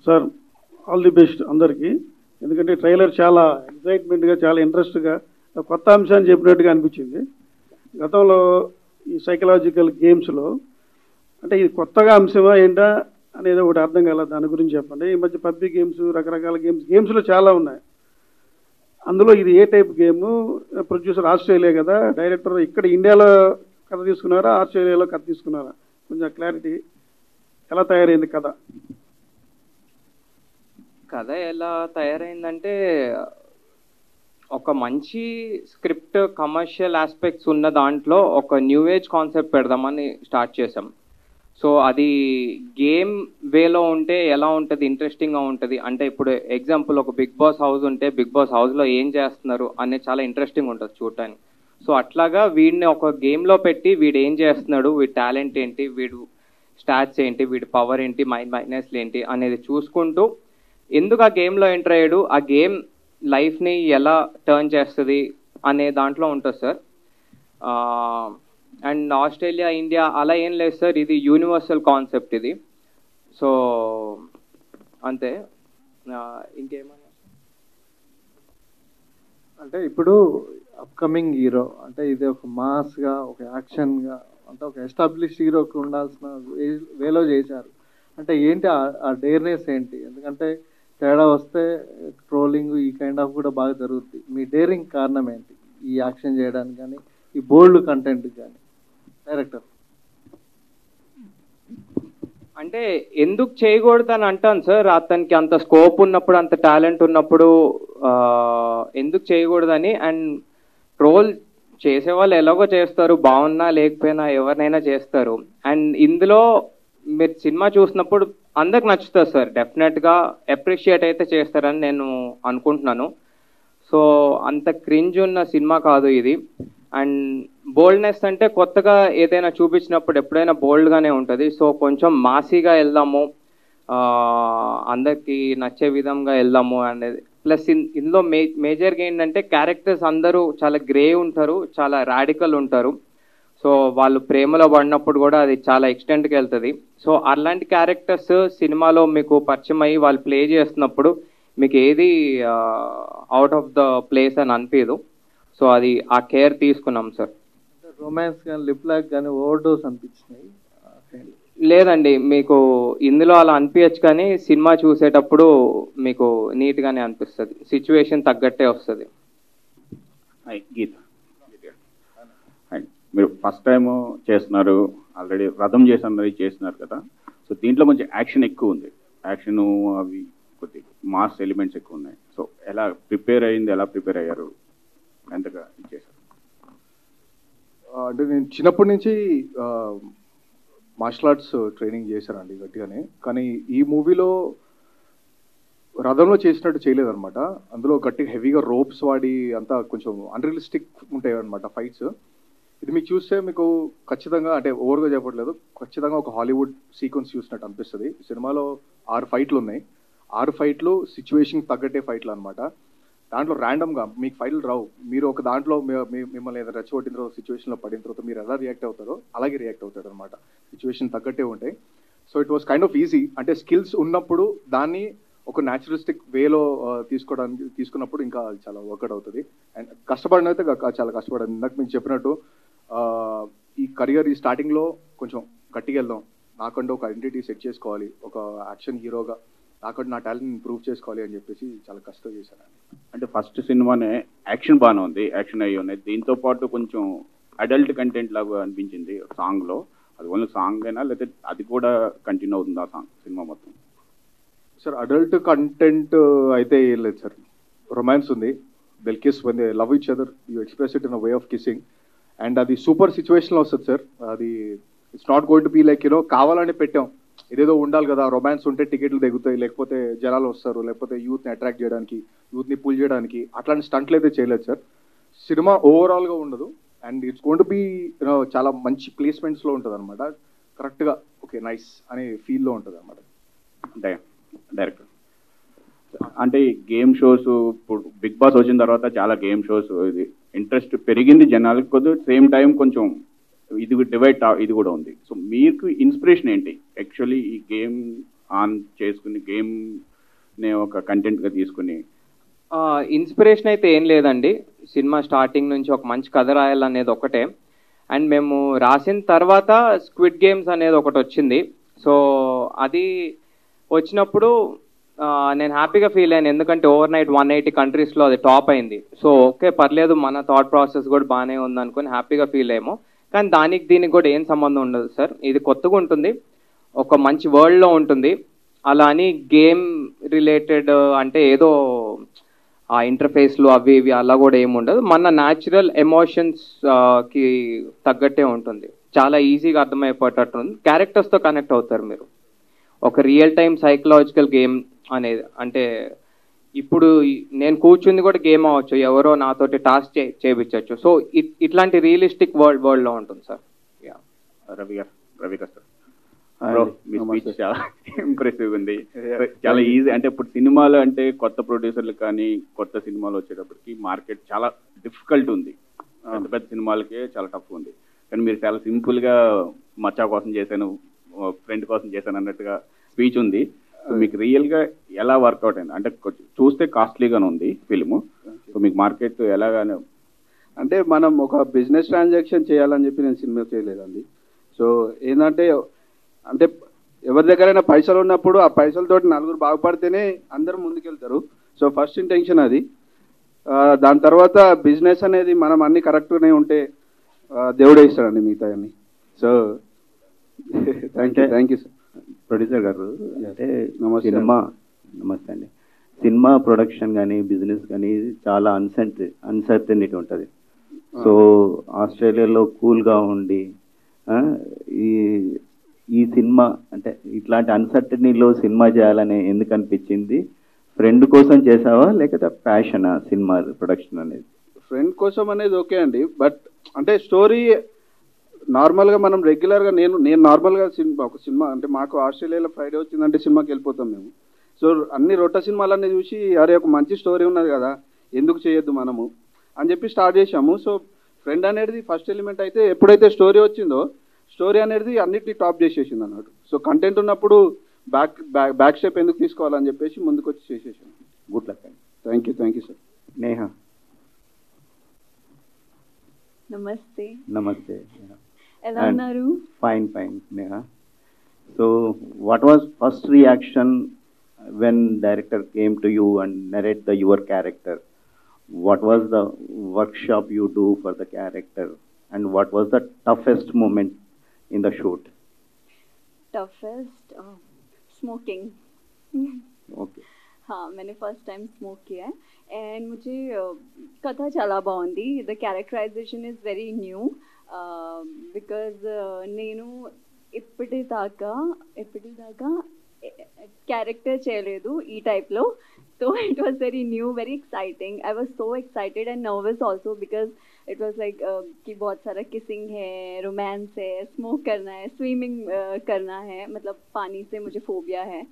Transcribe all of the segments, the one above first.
Sir all the best అందరికీ. ఎందుకంటే trailer చాలా ఎక్సైట్మెంట్గా, చాలా ఇంట్రెస్ట్గా, కొత్త అంశాన్ని చెప్పినట్టుగా అనిపించింది. గతంలో ఈ సైకలాజికల్ గేమ్స్లో అంటే ఇది కొత్తగా అంశమా ఏంటా అనేది ఒకటి అర్థం కాలేదు. దాని గురించి చెప్పండి. ఈ మధ్య పబ్జి గేమ్స్, రకరకాల గేమ్స్లో చాలా ఉన్నాయి. అందులో ఇది ఏ టైప్ గేము? ప్రొడ్యూసర్ ఆస్ట్రేలియా కదా, డైరెక్టర్ ఇక్కడ ఇండియాలో కథ తీసుకున్నారా, ఆస్ట్రేలియాలో కథ తీసుకున్నారా? కొంచెం క్లారిటీ. ఎలా తయారైంది కథ? కథ ఎలా తయారైందంటే ఒక మంచి స్క్రిప్ట్, కమర్షియల్ ఆస్పెక్ట్స్ ఉన్న దాంట్లో ఒక న్యూ ఏజ్ కాన్సెప్ట్ పెడదామని స్టార్ట్ చేసాం. సో అది గేమ్ వేలో ఉంటే ఎలా ఉంటుంది, ఇంట్రెస్టింగ్గా ఉంటుంది. అంటే ఇప్పుడు ఎగ్జాంపుల్ ఒక బిగ్ బాస్ హౌస్ ఉంటే బిగ్ బాస్ హౌస్లో ఏం చేస్తున్నారు అనేది చాలా ఇంట్రెస్టింగ్ ఉంటుంది చూడటానికి. సో అట్లాగా వీడిని ఒక గేమ్లో పెట్టి వీడు ఏం చేస్తున్నాడు, వీడి టాలెంట్ ఏంటి, వీడు స్టాట్స్ ఏంటి, వీడి పవర్ ఏంటి, మైనస్లు ఏంటి అనేది చూసుకుంటూ ఎందుకు ఆ గేమ్లో ఎంటర్ అయ్యాడు, ఆ గేమ్ లైఫ్ని ఎలా టర్న్ చేస్తుంది అనే దాంట్లో ఉంటుంది సార్. అండ్ ఆస్ట్రేలియా, ఇండియా అలా ఏం లేదు సార్, ఇది యూనివర్సల్ కాన్సెప్ట్ ఇది. సో అంతే. ఇంకేమన్నా అంటే ఇప్పుడు అప్కమింగ్ హీరో అంటే ఇది ఒక మాస్గా, ఒక యాక్షన్గా, అంటే ఒక ఎస్టాబ్లిష్ హీరోకి ఉండాల్సిన వేలో చేశారు. అంటే ఏంటి ఆ డేర్నెస్ ఏంటి? ఎందుకంటే తేడా వస్తే ట్రోలింగ్ ఈ కైండ్ ఆఫ్ కూడా బాగా జరుగుతుంది. మీ డేరింగ్ కారణం ఏంటి ఈ యాక్షన్ చేయడానికి కానీ, ఈ బోల్డ్ కంటెంట్ కానీ? డైరెక్టర్ అంటే ఎందుకు చేయకూడదు అని అంటాను సార్. అతనికి అంత స్కోప్ ఉన్నప్పుడు, అంత టాలెంట్ ఉన్నప్పుడు ఎందుకు చేయకూడదని. అండ్ ట్రోల్ చేసేవాళ్ళు ఎలాగో చేస్తారు, బాగున్నా లేకపోయినా ఎవరినైనా చేస్తారు. అండ్ ఇందులో మీరు సినిమా చూసినప్పుడు అందరికి నచ్చుతుంది సార్, డెఫినెట్గా అప్రిషియేట్ అయితే చేస్తారని నేను అనుకుంటున్నాను. సో అంత క్రింజ్ ఉన్న సినిమా కాదు ఇది. అండ్ బోల్డ్నెస్ అంటే కొత్తగా ఏదైనా చూపించినప్పుడు ఎప్పుడైనా బోల్డ్గానే ఉంటుంది. సో కొంచెం మాసీగా వెళ్దాము, అందరికీ నచ్చే విధంగా వెళ్దాము అనేది. ప్లస్ ఇందులో మేజర్గా ఏంటంటే క్యారెక్టర్స్ అందరూ చాలా గ్రే ఉంటారు, చాలా రాడికల్ ఉంటారు. సో వాళ్ళు ప్రేమలో పడినప్పుడు కూడా అది చాలా ఎక్స్టెంట్కి వెళ్తుంది. సో అలాంటి క్యారెక్టర్స్ సినిమాలో మీకు పరిచయం అయ్యి వాళ్ళు ప్లే చేస్తున్నప్పుడు మీకు ఏది అవుట్ ఆఫ్ ద ప్లేస్ అని అనిపించదు. సో అది ఆ కేర్ తీసుకున్నాం సార్. రొమాన్స్ కానీ, లిప్ లాక్ కానీ ఓవర్ డోస్ అనిపించినాయి? లేదండి, మీకు ఇందులో అలా అనిపించచ్చు, కానీ సినిమా చూసేటప్పుడు మీకు నీట్గానే అనిపిస్తుంది, సిచ్యువేషన్ తగ్గట్టే వస్తుంది. గీత, మీరు ఫస్ట్ టైం చేస్తున్నారు, ఆల్రెడీ రథం చేస్తున్నారు కదా. సో దీంట్లో కొంచెం యాక్షన్ ఎక్కువ ఉంది, యాక్షన్ అవి కొద్దిగా మాస్ ఎలిమెంట్స్ ఎక్కువ ఉన్నాయి. సో ఎలా ప్రిపేర్ అయ్యింది, ఎలా ప్రిపేర్ అయ్యారు, ఎంతగా చేశారు? అంటే నేను చిన్నప్పటి నుంచి మార్షల్ ఆర్ట్స్ ట్రైనింగ్ చేశానండి గట్టిగానే. కానీ ఈ మూవీలో రథంలో చేసినట్టు చేయలేదన్నమాట. అందులో గట్టిగా హెవీగా రోప్స్ వాడి అంతా కొంచెం అన్రియలిస్టిక్ ఉంటాయి అనమాట ఫైట్స్. ఇది మీకు చూస్తే మీకు ఖచ్చితంగా, అంటే ఓవర్గా చెప్పట్లేదు, ఖచ్చితంగా ఒక హాలీవుడ్ సీక్వెన్స్ చూసినట్టు అనిపిస్తుంది. సినిమాలో 6 ఫైట్లు ఉన్నాయి. 6 ఫైట్లు సిచ్యువేషన్కి తగ్గట్టే ఫైట్లు అనమాట. దాంట్లో ర్యాండమ్గా మీకు ఫైట్లు రావు. మీరు ఒక దాంట్లో మిమ్మల్ని ఏదైనా రెచ్చగొట్టిన తర్వాత, సిచ్యువేషన్లో పడిన తర్వాత మీరు ఎలా రియాక్ట్ అవుతారో అలాగే రియాక్ట్ అవుతాడు అనమాట. సిచ్యువేషన్ తగ్గట్టే ఉంటాయి. So it was kind off easy. అంటే స్కిల్స్ ఉన్నప్పుడు దాన్ని ఒక న్యాచురలిస్టిక్ వేలో తీసుకున్నప్పుడు ఇంకా చాలా వర్కౌట్ అవుతుంది. అండ్ కష్టపడిన అయితే చాలా కష్టపడింది. ఇందాక మీకు చెప్పినట్టు ఈ కెరియర్ ఈ స్టార్టింగ్లో కొంచెం గట్టిగా వెళ్దాం, నాకంటే ఒక ఐడెంటిటీ సెట్ చేసుకోవాలి, ఒక యాక్షన్ హీరోగా నాకంటే నా టాలెంట్ ప్రూవ్ చేసుకోవాలి అని చెప్పేసి చాలా కష్టం చేశాను. అంటే ఫస్ట్ సినిమానే యాక్షన్ బాగానే ఉంది, యాక్షన్ అయ్యి ఉన్నాయి. దీంతో పాటు కొంచెం అడల్ట్ కంటెంట్ లాగా అనిపించింది సాంగ్లో. అది ఓన్లీ సాంగ్ అయినా లేకపోతే అది కూడా కంటిన్యూ అవుతుంది ఆ సాంగ్ సినిమా మొత్తం? సార్ అడల్ట్ కంటెంట్ అయితే ఏం లేదు సార్. రొమాన్స్ ఉంది. They'll kiss when they love each other, you express it in a way of kissing. And అది సూపర్ సిచ్యువేషన్లో వస్తుంది సార్. అది it's not going to be like కావాలని పెట్టాం, ఇదేదో ఉండాలి కదా, రొమాన్స్ ఉంటే టికెట్లు దిగుతాయి, లేకపోతే జనాలు వస్తారు, లేకపోతే యూత్ని అట్రాక్ట్ చేయడానికి, యూత్ని పుల్ చేయడానికి అట్లాంటి స్టంట్లు అయితే చేయలేదు సార్. సినిమా ఓవరాల్గా ఉండదు. And it's going to be చాలా మంచి ప్లేస్మెంట్స్లో ఉంటుంది అనమాట. కరెక్ట్గా ఓకే నైస్ అనే ఫీల్లో ఉంటుంది అనమాట. డైరెక్టర్ అంటే గేమ్ షోస్, ఇప్పుడు బిగ్ బాస్ వచ్చిన తర్వాత చాలా గేమ్ షోస్ ఇది ఇంట్రెస్ట్ పెరిగింది జనాలకు, కొద్దిగా సేమ్ టైం కొంచెం ఇది డివైడ్ ఇది కూడా ఉంది. సో మీకు ఇన్స్పిరేషన్ ఏంటి యాక్చువల్లీ ఈ గేమ్ ఆన్ చేసుకుని గేమ్ని ఒక కంటెంట్గా తీసుకుని? ఇన్స్పిరేషన్ అయితే ఏం లేదండి. సినిమా స్టార్టింగ్ నుంచి ఒక మంచి కథ రాయాలనేది ఒకటే. అండ్ మేము రాసిన తర్వాత స్క్విడ్ గేమ్స్ అనేది ఒకటి వచ్చింది. సో అది వచ్చినప్పుడు నేను హ్యాపీగా ఫీల్ అయ్యాను, ఎందుకంటే ఓవర్ నైట్ 180 కంట్రీస్లో అది టాప్ అయింది. సో ఓకే పర్లేదు, మన థాట్ ప్రాసెస్ కూడా బాగానే ఉంది అనుకుని హ్యాపీగా ఫీల్ అయ్యాము. కానీ దీనికి కూడా ఏం సంబంధం ఉండదు సార్. ఇది కొత్తగా ఉంటుంది, ఒక మంచి వరల్డ్లో ఉంటుంది. అలా అని గేమ్ రిలేటెడ్ అంటే ఏదో ఆ ఇంటర్ఫేస్లు అవి ఇవి అలా కూడా ఏమి ఉండదు. మన న్యాచురల్ ఎమోషన్స్కి తగ్గట్టే ఉంటుంది. చాలా ఈజీగా అర్థమైపోయేటట్టు ఉంది. క్యారెక్టర్స్తో కనెక్ట్ అవుతారు మీరు. ఒక రియల్ టైమ్ సైకలాజికల్ గేమ్ అనేది, అంటే ఇప్పుడు నేను కూర్చుంది కూడా గేమ్ అవ్వచ్చు, ఎవరో నాతోటి టాస్క్ చేయించవచ్చు. సో ఇట్లాంటి రియలిస్టిక్ వరల్డ్లో ఉంటుంది సార్. రవి గారు మీ స్పీచ్ చాలా ఇంప్రెసివ్ ఉంది. చాలా ఈజీ, అంటే ఇప్పుడు సినిమాలు అంటే కొత్త ప్రొడ్యూసర్లు కానీ కొత్త సినిమాలు వచ్చేటప్పటికి మార్కెట్ చాలా డిఫికల్ట్ ఉంది. పెద్ద పెద్ద సినిమాలకే చాలా టఫ్ ఉంది. కానీ మీరు చాలా సింపుల్గా మచ్చా కోసం చేశాను, ఫ్రెండ్ కోసం చేశాను అన్నట్టుగా స్పీచ్ ఉంది. సో మీకు రియల్గా ఎలా వర్కౌట్ అయింది? అంటే చూస్తే కాస్ట్లీగానే ఉంది ఫిల్ము. సో మీకు మార్కెట్ ఎలాగానే? అంటే మనం ఒక బిజినెస్ ట్రాన్సాక్షన్ చేయాలని చెప్పి నేను సినిమా చేయలేదండి. సో ఏంటంటే అంటే ఎవరి దగ్గరైనా పైసలు ఉన్నప్పుడు ఆ పైసలతోటి నలుగురు బాగుపడితేనే అందరూ ముందుకెళ్తారు. సో ఫస్ట్ ఇంటెన్షన్ అది. దాని తర్వాత బిజినెస్ అనేది మనం అన్ని కరెక్ట్గానే ఉంటే దేవుడే ఇస్తాడండి మిగతా అన్ని. So thank you sir. Producer గారు, అంటే నమస్తే అండి. సినిమా ప్రొడక్షన్ కానీ బిజినెస్ కానీ చాలా అన్సర్టనిటీ ఉంటుంది. సో ఆస్ట్రేలియాలో కూల్గా ఉండి ఈ సినిమా అంటే ఇట్లాంటి అన్సర్టనీలో సినిమా చేయాలని ఎందుకు అనిపించింది? ఫ్రెండ్ కోసం చేసావా లేకపోతే ప్యాషనా సినిమా ప్రొడక్షన్ అనేది? ఫ్రెండ్ కోసం అనేది ఓకే అండి, బట్ అంటే స్టోరీ నార్మల్గా మనం రెగ్యులర్గా నేను నార్మల్గా ఒక సినిమా అంటే మాకు ఆస్ట్రేలియాలో ఫ్రైడే వచ్చిందంటే సినిమాకి వెళ్ళిపోతాం మేము. సో అన్ని రొట్ట సినిమాలన్నీ చూసి అరే ఒక మంచి స్టోరీ ఉన్నది కదా, ఎందుకు చేయొద్దు మనము అని చెప్పి స్టార్ట్ చేసాము. సో ఫ్రెండ్ అనేది ఫస్ట్ ఎలిమెంట్ అయితే, ఎప్పుడైతే స్టోరీ వచ్చిందో స్టోరీ అనేది అన్నిటినీ టాప్ చేసేసింది అన్నట్టు. సో కంటెంట్ ఉన్నప్పుడు బ్యాక్ స్టెప్ ఎందుకు తీసుకోవాలని చెప్పేసి ముందుకు వచ్చి చేసేసాను. గుడ్ లక్ అండి. Thank you sir. నేహా. నమస్తే. నమస్తే. ఎలా ఉన్నారు? Fine Neha. So what was first reaction when director came to you and narrate your character? What was the workshop you do for the character, and what was the toughest moment in the shoot? Toughest smoking. Okay. हाँ, मैंने first time smoke किया है and मुझे कथा చాలా బాగుంది. The characterization is very new because నేను ఇప్పటిదాకా క్యారెక్టర్ చేయలేదు ఈ టైప్లో. So it was very new, very exciting. I was so excited and nervous also because it was like कि बहुत सारा किसिंग है, रोमांस है, स्मोक करना है, स्विमिंग करना है, मतलब पानी से मुझे फोबिया है.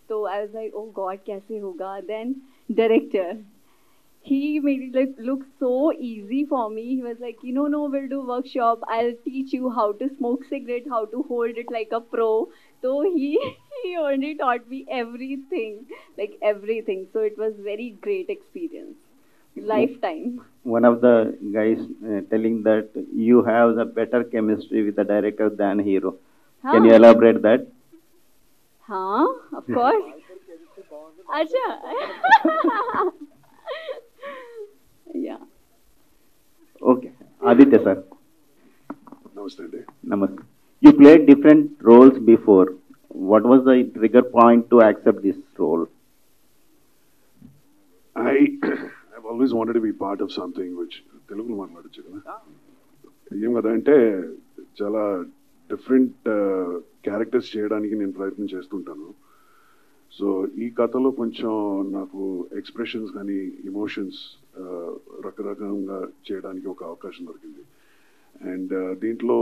तो I was like oh God कैसे होगा. Then director he made it like look so easy for me. He was like, no, we'll do workshop, I'll teach you how to smoke cigarette, how to hold it like a pro. So he only taught me everything. So it was very great experience, lifetime. One of the guys telling that you have the better chemistry with the director than hero. Can you elaborate that? हाँ, of course. अच्छा. Yeah. Okay. Aditya sir. Namaste. Namaste. You played different roles before. What was the trigger point to accept this role? I've always wanted to be part of something which Telugu మాట్లాడొచ్చు కదా. ఏం కదా అంటే చాలా different characters చేయడానికి నేను ప్రయత్నం చేస్తుంటాను. సో ఈ కథలో కొంచెం నాకు ఎక్స్ప్రెషన్స్ కానీ ఎమోషన్స్ రకరకంగా చేయడానికి ఒక అవకాశం దొరికింది. అండ్ దీంట్లో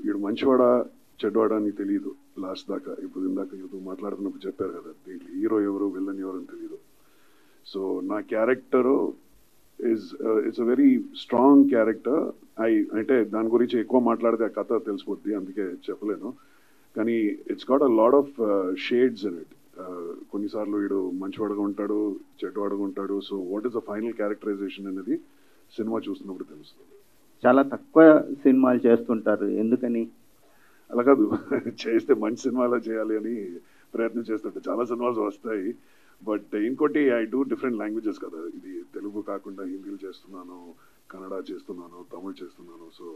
వీడు మంచివాడా చెడ్డవాడా అని తెలియదు లాస్ట్ దాకా. ఇప్పుడు ఇందాక ఏదో మాట్లాడుతున్నప్పుడు చెప్పారు కదా, దీంట్లో హీరో ఎవరు విల్లన్ ఎవరు అని తెలియదు. సో నా character it's a very strong character. అంటే దాని గురించి ఎక్కువ మాట్లాడితే ఆ కథ తెలిసిపోద్ది, అందుకే చెప్పలేను. కానీ it's got a lot of shades in it. కొన్నిసార్లు వీడు మంచివాడుగా ఉంటాడు, చెడ్డవాడుగా ఉంటాడు. So what is the final characterization అనేది సినిమా చూస్తున్నప్పుడు తెలుస్తుంది. చాలా తక్కువ సినిమాలు చేస్తుంటారు, ఎందుకని? అలా కాదు, చేస్తే మంచి సినిమాలో చేయాలి అని ప్రయత్నం చేస్తుంటే చాలా సినిమాలు వస్తాయి. బట్ ఇంకోటి ఐ డూ డిఫరెంట్ లాంగ్వేజెస్ కదా, ఇది తెలుగు కాకుండా హిందీలో చేస్తున్నాను, కన్నడ చేస్తున్నాను, తమిళ్ చేస్తున్నాను. సో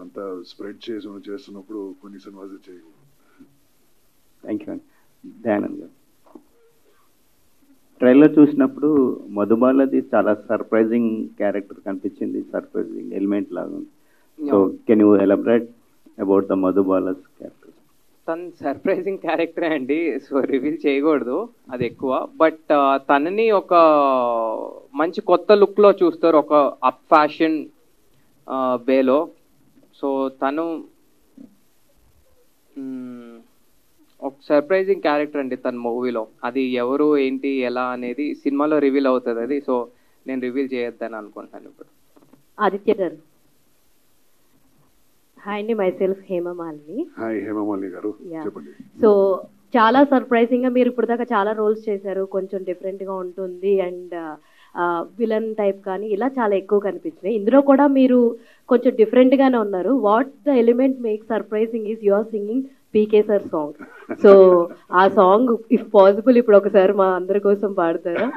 అంతా స్ప్రెడ్ చేస్తున్నప్పుడు కొన్ని సినిమాస్ చేయగలను. థ్యాంక్ యూ అండి. దయానంద్ గారు, ట్రైలర్ చూసినప్పుడు మధుబాలది చాలా సర్ప్రైజింగ్ క్యారెక్టర్ కనిపించింది, సర్ప్రైజింగ్ ఎలిమెంట్ లాగా ఉంది. So can you elaborate about the Madhubala's character? తను సర్ప్రైజింగ్ క్యారెక్టరే అండి, సో రివీల్ చేయకూడదు అది ఎక్కువ. బట్ తనని ఒక మంచి కొత్త లుక్లో చూస్తారు, ఒక అప్ ఫ్యాషన్ వేలో. సో తను ఒక సర్ప్రైజింగ్ క్యారెక్టర్ అండి తన మూవీలో. అది ఎవరు ఏంటి ఎలా అనేది సినిమాలో రివీల్ అవుతుంది అది. సో నేను రివీల్ చేయొద్దని అనుకుంటున్నాను ఇప్పుడు. ఆదిత్య గారు. హాయ్ అండి, myself Hemamalini. Hi Hemamalini గారు, చెప్పండి. సో చాలా సర్ప్రైజింగ్ గా మీరు ఇప్పుడు దాకా చాలా రోల్స్ చేశారు, కొంచెం డిఫరెంట్ గా ఉంటుంది అండ్ విలన్ టైప్ కానీ ఇలా చాలా ఎక్కువ కనిపించినాయి. ఇందులో కూడా మీరు కొంచెం డిఫరెంట్ గానే ఉన్నారు. What the element make surprising is you are singing PK sir song. So ఆ సాంగ్ ఇఫ్ పాసిబుల్ ఇప్పుడు ఒకసారి మా అందరి కోసం పాడతారా?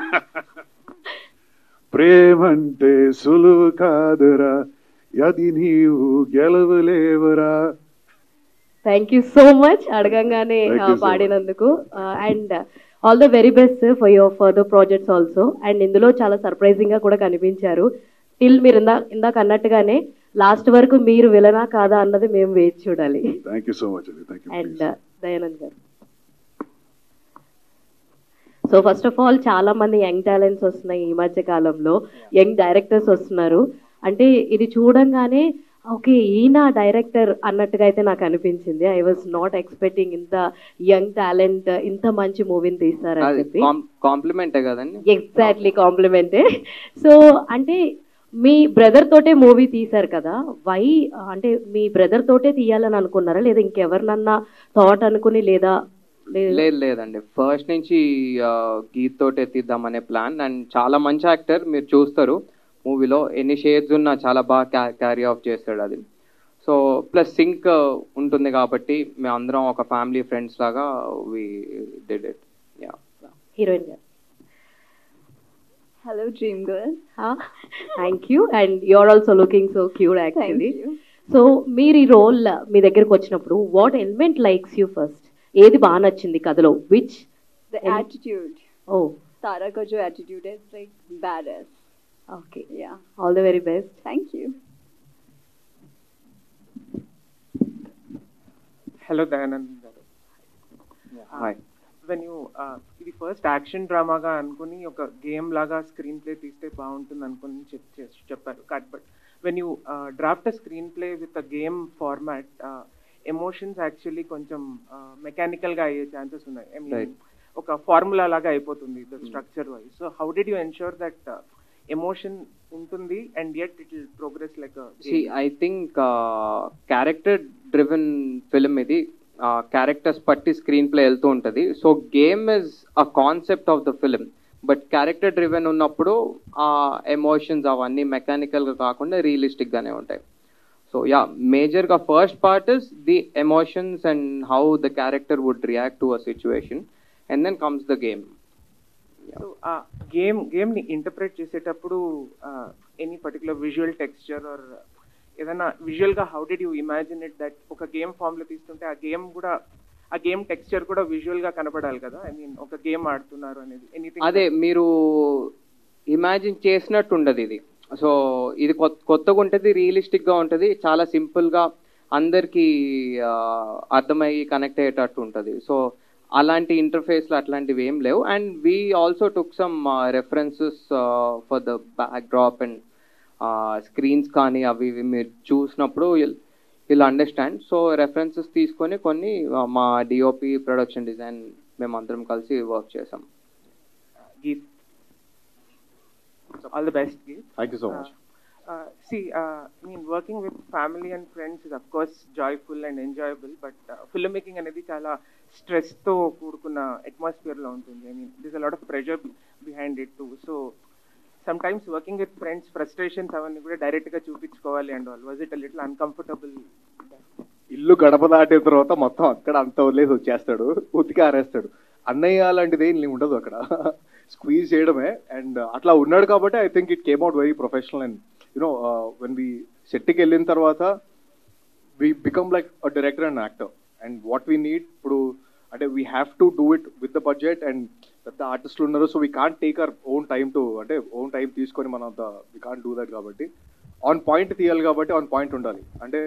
ప్రేమంటే సులువు కాదురా, అది నీవు గెలవలేవురా. థ్యాంక్ యూ సో మచ్ అడగంగానే పాడినందుకు. And all the very best for your further projects also. అండ్ ఇందులో చాలా సర్ప్రైజింగ్ గా కూడా కనిపించారు. టిల్ మీరు ఇందాక అన్నట్టుగానే లాస్ట్ వరకు మీరు విలనా కాదా అన్నది మేము వేచి చూడాలి. Thank you so much. And Dayanand గారు, సో ఫస్ట్ ఆఫ్ ఆల్ చాలా మంది యంగ్ టాలెంట్స్ వస్తున్నాయి ఈ మధ్య కాలంలో, యంగ్ డైరెక్టర్స్ వస్తున్నారు. అంటే ఇది చూడంగానే ఓకే ఈయన డైరెక్టర్ అన్నట్టుగా అయితే నాకు అనిపించింది. ఐ వాజ్ నాట్ ఎక్స్పెక్టింగ్ ఇంత యంగ్ టాలెంట్ ఇంత మంచి మూవీని తీస్తారని చెప్పి. కాంప్లిమెంటే కదండి? ఎగ్జాక్ట్లీ కాంప్లిమెంటే. సో అంటే మీ బ్రదర్ తోటే మూవీ తీశారు కదా, వై అంటే మీ బ్రదర్ తోటే తీయాలని అనుకున్నారా లేదా ఇంకెవరినన్నా థాట్ అనుకుని లేదా? లేదండి, ఫస్ట్ నుంచి గీత్ తోటే తీద్దామనే ప్లాన్. అండ్ చాలా మంచి యాక్టర్, మీరు చూస్తారు మూవీలో ఎన్ని షేడ్స్ ఉన్నా చాలా బాగా క్యారీ ఆఫ్ చేస్తాడు అది. సో ప్లస్ సింక్ ఉంటుంది కాబట్టి మేము అందరం ఒక ఫ్యామిలీ ఫ్రెండ్స్ లాగా we did it. Yeah. Heroine గారు. Hello, Dream Girl. Thank you. And you're also looking so cute actually. Thank you. So, మీరు ఈ రోల్ మీ దగ్గరకు వచ్చినప్పుడు what element likes you first? ఏది బాగా నచ్చింది కథలో? Which? The attitude. Oh. Tara ka jo attitude is like badass. Okay. Yeah. All the very best. Thank you. Hello, Dayanand garu. Hi. When you ఇది first action డ్రామాగా అనుకుని ఒక game లాగా screen play తీస్తే బాగుంటుంది అనుకుని చెప్పారు. But when you draft a screen play with a game format, emotions actually కొంచెం మెకానికల్గా అయ్యే ఛాన్సెస్ ఉన్నాయి. ఐ మీన్ ఒక ఫార్ములా లాగా అయిపోతుంది the structure wise. So how did you ensure that emotion ఉంటుంది and yet it will progress like I think character driven film ఇది. Characters పట్టి screenplay వెళ్తూ ఉంటుంది. So game is a concept of the film, but character driven ఉన్నప్పుడు ఆ emotions అవన్నీ మెకానికల్గా కాకుండా రియలిస్టిక్గానే ఉంటాయి. సో యా, మేజర్గా first part is the emotions and how the character would react to a situation and then comes the game. So ఆ గేమ్ని ఇంటర్ప్రెట్ చేసేటప్పుడు any particular visual texture or ఏదైనా విజువల్గా how did you imagine it that ఒక game ఫామ్లో తీస్తుంటే ఆ game texture కూడా విజువల్గా కనపడాలి కదా? ఐ మీన్ ఒక గేమ్ ఆడుతున్నారు అనేది ఎనీథింగ్ అదే మీరు ఇమాజిన్ చేసినట్టు ఉండదు ఇది. సో ఇది కొత్తగా ఉంటుంది, రియలిస్టిక్గా ఉంటుంది, చాలా సింపుల్గా అందరికీ అర్థమయ్యి కనెక్ట్ అయ్యేటట్టు ఉంటుంది. సో అలాంటి ఇంటర్ఫేస్లు అట్లాంటివి ఏం లేవు. And we also took some references for the back drop and screens కానీ అవి మీరు చూసినప్పుడు విల్ అండర్స్టాండ్. సో రెఫరెన్సెస్ తీసుకొని కొన్ని మా డిఓపి ప్రొడక్షన్ డిజైన్ మేమందరం కలిసి వర్క్ చేసాం. Geet, all the best Geet. Thank you so much. I mean, working with family and friends is of course joyful and enjoyable, but filmmaking అనేది చాలా స్ట్రెస్తో కూడుకున్న అట్మాస్ఫియర్లో ఉంటుంది. I mean, there's a lot of pressure behind it too. So sometimes working with friends, frustrations అవన్నీ కూడా డైరెక్ట్గా చూపించుకోవాలి and all. Was it a little uncomfortable? ఇల్లు గడప దాటిన తర్వాత మొత్తం అక్కడ అంత వదిలేసి వచ్చేస్తాడు, ఉతికి ఆరేస్తాడు. అన్నయ్య లాంటిది ఏం ఉండదు అక్కడ, స్క్వీజ్ చేయడమే. అండ్ అట్లా ఉన్నాడు కాబట్టి I think it came out very professional. And you know when we సెట్కి వెళ్ళిన తర్వాత we become like a director and actor. And what we need ఇప్పుడు అంటే we have to do it with the budget. And పెద్ద ఆర్టిస్టులు ఉన్నారు, so we can't take our own time to అంటే own time తీసుకొని మనం అంత వీ కాంట్ డూ దట్. కాబట్టి ఆన్ పాయింట్ తీయాలి, కాబట్టి ఆన్ పాయింట్ ఉండాలి. అంటే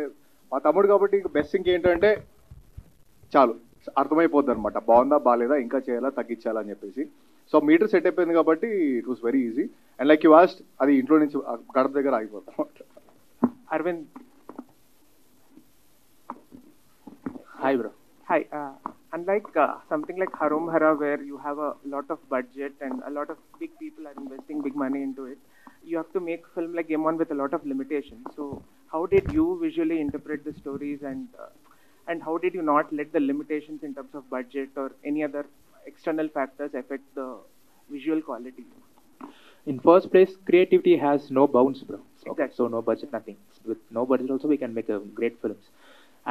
మా తమ్ముడు కాబట్టి బెస్ట్ థింగ్ ఏంటంటే చాలు అర్థమైపోద్ది అనమాట, బాగుందా బాగాలేదా, ఇంకా చేయాలా తగ్గించాలా అని చెప్పేసి. సో మీటర్ సెట్ అయిపోయింది కాబట్టి it was very easy. And like you asked, అది ఇంట్లో నుంచి గడప దగ్గర ఆగిపోతాం అనమాట. Aravind, hi bro. hi. Unlike something like Harum Hara, where you have a lot of budget and a lot of big people are investing big money into it, you have to make film like Game On with a lot of limitations. So how did you visually interpret the stories, and how did you not let the limitations in terms of budget or any other external factors affect the visual quality? In first place, creativity has no bounds, bro. Okay, Exactly. so no budget, nothing. With no budget also, we can make a great films.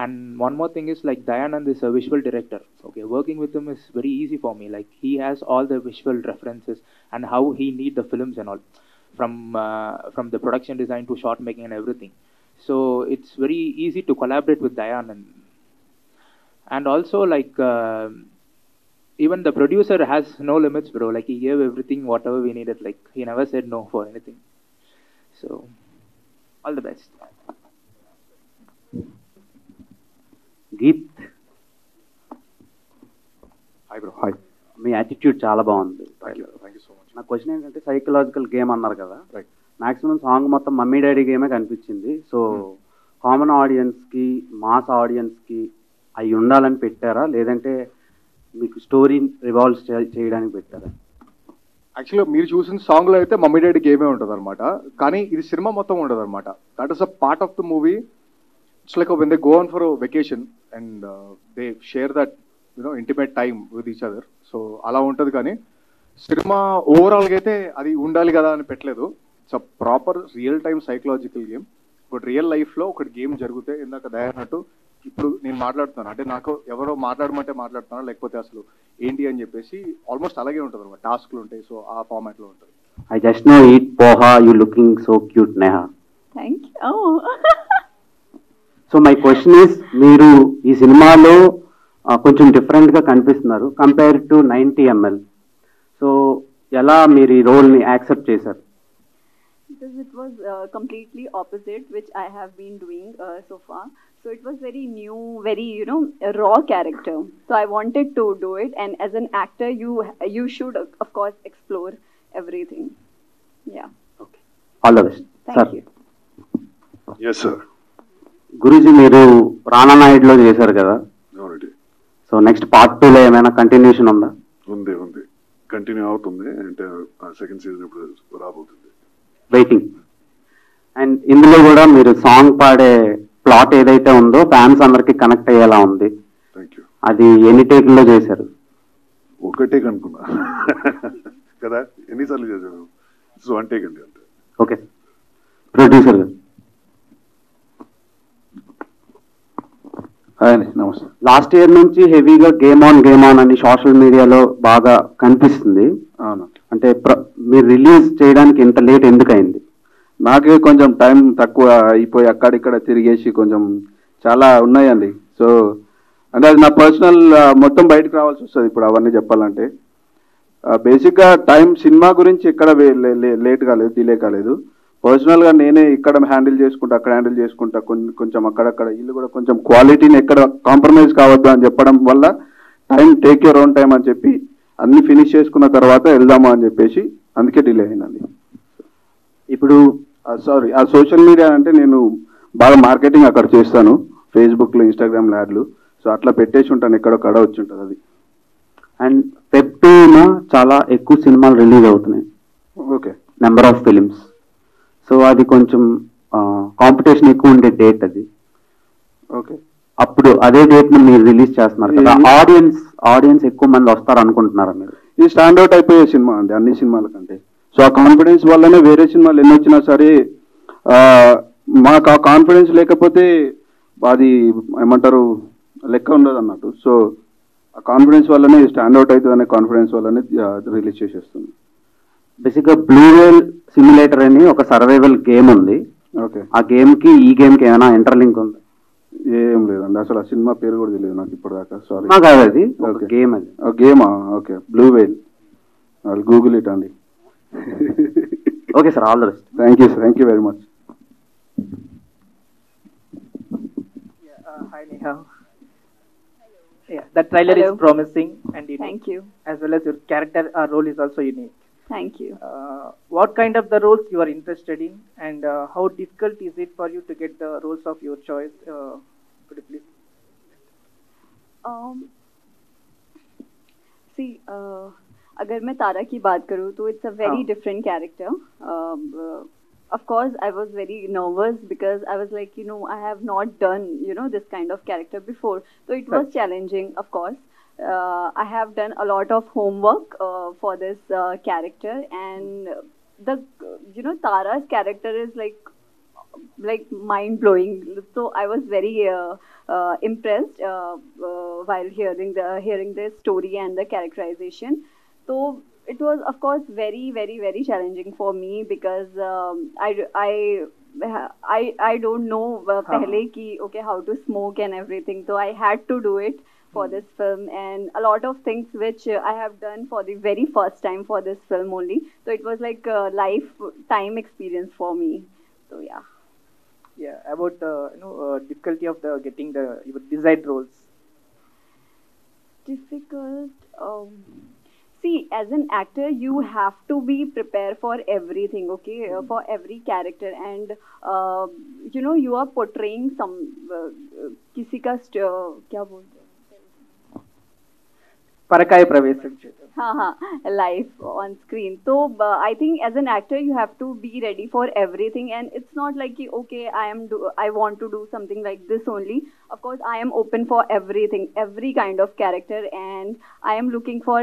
And one more thing is like Dayanand is a visual director. Okay, working with him is very easy for me. Like he has all the visual references and how he need the films and all, from the production design to shot making and everything. So it's very easy to collaborate with Dayanand. And also like even the producer has no limits, bro. Like he gave everything whatever we needed. Like he never said no for anything. So all the best. Geet, hi bro. Hi. మీ attitude చాలా బాగుంది. Thank you so much. నా question ఏంటంటే psychological game అన్నారు కదా, right. Maximum song మొత్తం mummy daddy గేమే కనిపించింది. సో కామన్ ఆడియన్స్కి, మాస్ ఆడియన్స్కి అవి ఉండాలని పెట్టారా, లేదంటే మీకు స్టోరీ రివాల్వ్ చేయడానికి పెట్టారా? యాక్చువల్గా మీరు చూసిన సాంగ్లో అయితే మమ్మీ డాడీ గేమే ఉంటుంది అనమాట, కానీ ఇది సినిమా మొత్తం ఉండదు అనమాట. That is a part of the movie. It's like when they go on for a vacation and they share that, you know, intimate time with each other. So అలా ఉంటుంది. కానీ సినిమా ఓవరాల్గా అయితే అది ఉండాలి కదా అని పెట్టలేదు. It's a proper real time psychological game. ఒకటి రియల్ లైఫ్లో ఒకటి గేమ్ జరిగితే ఇందాక దయాన్నట్టు ఇప్పుడు నేను మాట్లాడుతున్నాను అంటే నాకు ఎవరో మాట్లాడమంటే మాట్లాడుతున్నా, లేకపోతే అసలు ఏంటి అని చెప్పేసి ఆల్మోస్ట్ అలాగే ఉంటుంది అనమాట. టాస్క్లు ఉంటాయి, సో ఆ ఫార్మాట్లో ఉంటుంది. I just know eat poha, you looking so cute Neha. Thank you. Oh. So my question is, మీరు ఈ సినిమాలో కొంచెం డిఫరెంట్గా కనిపిస్తున్నారు కంపేర్ టు 90 ml. సో ఎలా మీరు ఈ రోల్ని యాక్సెప్ట్ చేశారు? Because it was completely opposite, which I have been doing so far. So it was very new, very, you know, a raw character. So I wanted to do it, and as an actor, you should of course explore everything. Yeah. Okay. All the best. Thank you. Yes, sir. Guruji, మీరు రానా నాయుడులో చేశారు కదా, అవునండి. So next part 2లో ఏమైనా continuation ఉందా? ఉంది, continue అవుతుంది. అంటే సెకండ్ సీజన్ ఇప్పుడు రాబోతుంది. వెయిటింగ్. అండ్ ఇందులో కూడా మీరు సాంగ్ పాడే ప్లాట్ ఏదైతే ఉందో ఫ్యాన్స్ అందరికి కనెక్ట్ అయ్యేలా ఉంది. Thank you. అది ఎన్ని టేక్లో చేశారు? ఒకటే కనుక్కున్నా కదా, ఎన్నిసార్లు చేశాను? సో వన్ టేక్ అండి అంతే. ఓకే. ప్రొడ్యూసర్ గారు, నమస్తే. లాస్ట్ ఇయర్ నుంచి హెవీగా గేమ్ ఆన్ అని సోషల్ మీడియాలో బాగా కనిపిస్తుంది. అవును. అంటే మీరు రిలీజ్ చేయడానికి ఇంత లేట్ ఎందుకు అయింది? నాకే కొంచెం టైం తక్కువ అయిపోయి అక్కడిక్కడ తిరిగేసి కొంచెం చాలా ఉన్నాయండి. సో అంటే అది నా పర్సనల్ మొత్తం బయటకు రావాల్సి వస్తుంది ఇప్పుడు అవన్నీ చెప్పాలంటే. బేసిక్గా టైం సినిమా గురించి ఎక్కడ లేట్ కాలేదు, డిలే కాలేదు. పర్సనల్గా నేనే ఇక్కడ హ్యాండిల్ చేసుకుంటా, అక్కడ హ్యాండిల్ చేసుకుంటా, కొంచెం అక్కడక్కడ ఇల్లు కూడా కొంచెం క్వాలిటీని ఎక్కడ కాంప్రమైజ్ కావద్దు అని చెప్పడం వల్ల టేక్ యూర్ ఓన్ టైం అని చెప్పి అన్ని ఫినిష్ చేసుకున్న తర్వాత వెళ్దాము అని చెప్పేసి అందుకే డిలే అయిందండి. ఇప్పుడు సారీ, ఆ సోషల్ మీడియా అంటే నేను బాగా మార్కెటింగ్ అక్కడ చేస్తాను, ఫేస్బుక్లో, ఇన్స్టాగ్రామ్లో యాడ్లు. సో అట్లా పెట్టేసి ఉంటాను, ఎక్కడొక్కడ వచ్చి ఉంటుంది అది. అండ్ వెబ్2 చాలా ఎక్కువ సినిమాలు రిలీజ్ అవుతున్నాయి. Okay. Number of films. So అది కొంచెం కాంపిటీషన్ ఎక్కువ ఉండే డేట్ అది. ఓకే. అప్పుడు అదే డేట్ ని మీరు రిలీజ్ చేస్తున్నారు కదా, ఆడియన్స్ ఎక్కువ మంది వస్తారు అనుకుంటున్నారా మీరు? ఇది స్టాండౌట్ అయిపోయే సినిమా అండి అన్ని సినిమాల కంటే. సో ఆ కాన్ఫిడెన్స్ వల్లనే వేరే సినిమాలు ఎన్ని వచ్చినా సరే మాకు ఆ కాన్ఫిడెన్స్ లేకపోతే అది ఏమంటారు లెక్క ఉండదు అన్నట్టు. సో ఆ కాన్ఫిడెన్స్ వల్లనే స్టాండౌట్ అవుతుంది అనే కాన్ఫిడెన్స్ వల్లనే రిలీజ్ చేసేస్తుంది. బేసిక్గా బ్లూ వేల్ సిమ్యులేటర్ అని ఒక సర్వైవల్ గేమ్ ఉంది. ఓకే. ఆ గేమ్ కి ఈ గేమ్ కి ఏమైనా ఇంటర్లింక్ ఉంది? ఏం లేదండి, అసలు ఆ సినిమా పేరు కూడా తెలియదు నాకు ఇప్పుడు దాకా. సారీ. కాదు, అది గేమ్. అది గేమా? Okay. Blue whale, Google it అండి. Okay sir, all the best. Thank you very much. Hi Neha. Yeah, that trailer is promising and unique. Thank you. As well as your character role is also unique. Thank you. What kind of the roles you are interested in, and how difficult is it for you to get the roles of your choice? Could you please? See, अगर मैं तारा की बात करूँ तो it's a very different character. Of course, I was very nervous because I was like, I have not done, this kind of character before. So it was challenging, of course. I have done a lot of homework for this character, and Tara's character is like mind blowing. So I was very impressed while hearing the story and the characterization. So it was, of course, very, very, very challenging for me because I don't know pehle ki how to smoke and everything. So I had to do it for this film, and a lot of things which I have done for the very first time for this film only. So it was like a lifetime experience for me. So yeah. Yeah, about difficulty of getting your desired roles. Difficult. See, as an actor, you have to be prepared for everything, okay, for every character, and you are portraying some किसी का क्या बोलते हैं परकाय प्रवेश life on screen. So I think as an actor you have to be ready for everything, and it's not like okay I want to do something like this only. Of course I am open for everything, every kind of character, and I am looking for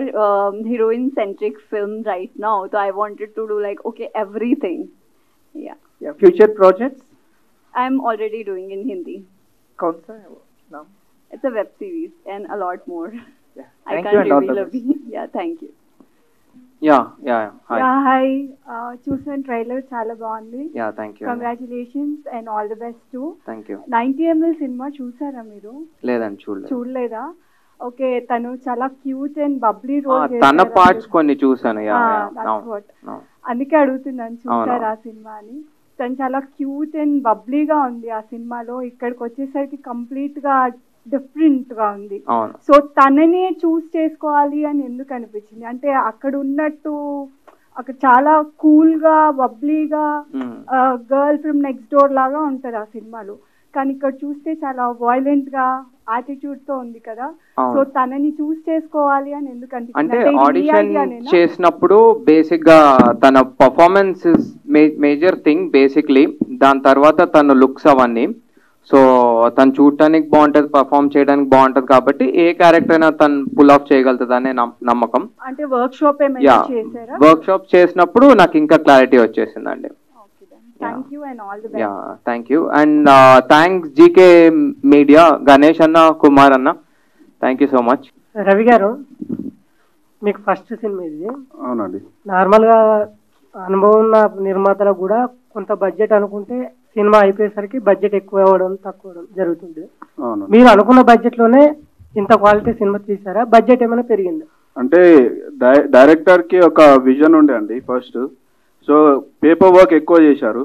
heroine centric film right now. So I wanted to do everything. Yeah. Future projects? I am already doing in Hindi. कौन सा है वो नाम? It's a web series and a lot more. I Thank can't you and all the reveal. Yeah, thank you. Hi. Hi. చూసిన trailer చాలా బాగుంది. Thank you. Congratulations and all the best to. Thank you. 90 ml cinema చూసారా మీరు? లేదండి, చూడలేదా? Okay, తను చాలా cute and Babli role చేశారు. తన పార్ట్స్ కొన్ని చూసాను. అందుకే అడుగుతున్నాను, చూసారా ఆ సినిమా అని. తను చాలా క్యూట్ అండ్ బబ్లీగా ఉంది ఆ సినిమాలో. ఇక్కడికి వచ్చేసరికి కంప్లీట్ గా డిఫరెంట్ గా ఉంది. సో తననే చూస్ చేసుకోవాలి అని ఎందుకు అనిపించింది? అంటే అక్కడ ఉన్నట్టు అక్కడ చాలా కూల్ గా బబ్లీగా గర్ల్ ఫ్రమ్ నెక్స్ట్ డోర్ లాగా ఉంటది ఆ సినిమాలో, కానీ ఇక్కడ చూస్తే చాలా వైలెంట్ గా యాటిట్యూడ్ తో ఉంది కదా. సో తనని చూస్ చేసుకోవాలి అని ఎందుకు అంటే ఆడిషన్ చేసినప్పుడు బేసిక్ గా తన పర్ఫార్మెన్స్ మేజర్ థింగ్ బేసిక్లీ. దాని తర్వాత తన లుక్స్ అవన్నీ. సో తను చూడటానికి బాగుంటది, పర్ఫామ్ చేయడానికి బాగుంటది, కాబట్టి ఏ క్యారెక్టర్ అయినా తను పుల్ ఆఫ్ చేయగలుగుతుంది అనే నమ్మకం. అంటే వర్క్ షాప్ చేసినప్పుడు నాకు ఇంకా క్లారిటీ వచ్చేసిందండి. Thank you and thanks GK media, Ganesh అన్న, కుమార్ అన్న, thank you so much. Ravi గారు, మీకు ఫస్ట్ సినిమా ఇది. అవునండి. నార్మల్ గా అనుభవం ఉన్న నిర్మాతలకు కూడా కొంత బడ్జెట్ అనుకుంటే సినిమా అయిపోయేసరికి బడ్జెట్ ఎక్కువ అవ్వడం తక్కువ జరుగుతుంది. మీరు అనుకున్న బడ్జెట్ లోనే ఇంత క్వాలిటీ సినిమా తీసారా? బడ్జెట్ ఏమైనా పెరిగిందా? అంటే డైరెక్టర్ కి ఒక విజన్ ఉండే అండి ఫస్ట్. సో పేపర్ వర్క్ ఎక్కువ చేశారు.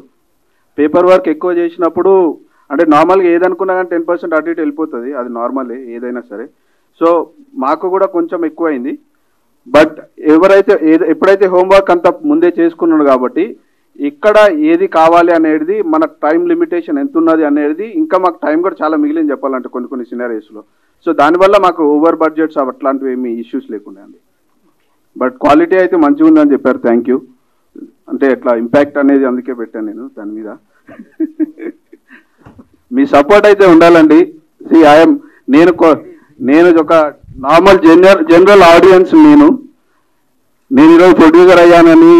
పేపర్ వర్క్ ఎక్కువ చేసినప్పుడు అంటే నార్మల్గా ఏదనుకున్నా కానీ 10% అటు ఇటు వెళ్ళిపోతుంది, అది నార్మలే ఏదైనా సరే. సో మాకు కూడా కొంచెం ఎక్కువ అయింది. బట్ ఎప్పుడైతే హోంవర్క్ అంతా ముందే చేసుకున్నాడు కాబట్టి ఇక్కడ ఏది కావాలి అనేది మన టైం లిమిటేషన్ ఎంత ఉన్నది అనేది ఇంకా మాకు టైం కూడా చాలా మిగిలింది చెప్పాలంటే కొన్ని సినారియోస్లో. సో దానివల్ల మాకు ఓవర్ బడ్జెట్స్ అట్లాంటివి ఏమి ఇష్యూస్ లేకుండా అండి. బట్ క్వాలిటీ అయితే మంచిగా ఉందని చెప్పారు. Thank you. అంటే ఎట్లా ఇంపాక్ట్ అనేది అందుకే పెట్టాను నేను దాని మీద. మీ సపోర్ట్ అయితే ఉండాలండి. నేను ఒక నార్మల్ జనరల్ ఆడియన్స్. నేను ఈరోజు ప్రొడ్యూసర్ అయ్యానని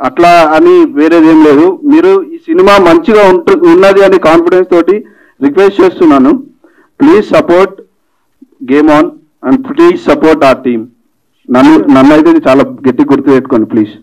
అట్లా అని వేరేది ఏం లేదు. మీరు ఈ సినిమా మంచిగా ఉన్నది అని కాన్ఫిడెన్స్ తోటి రిక్వెస్ట్ చేస్తున్నాను. Please support game on and please support our team. నన్ను అయితే చాలా గట్టి గుర్తు పెట్టుకోండి ప్లీజ్.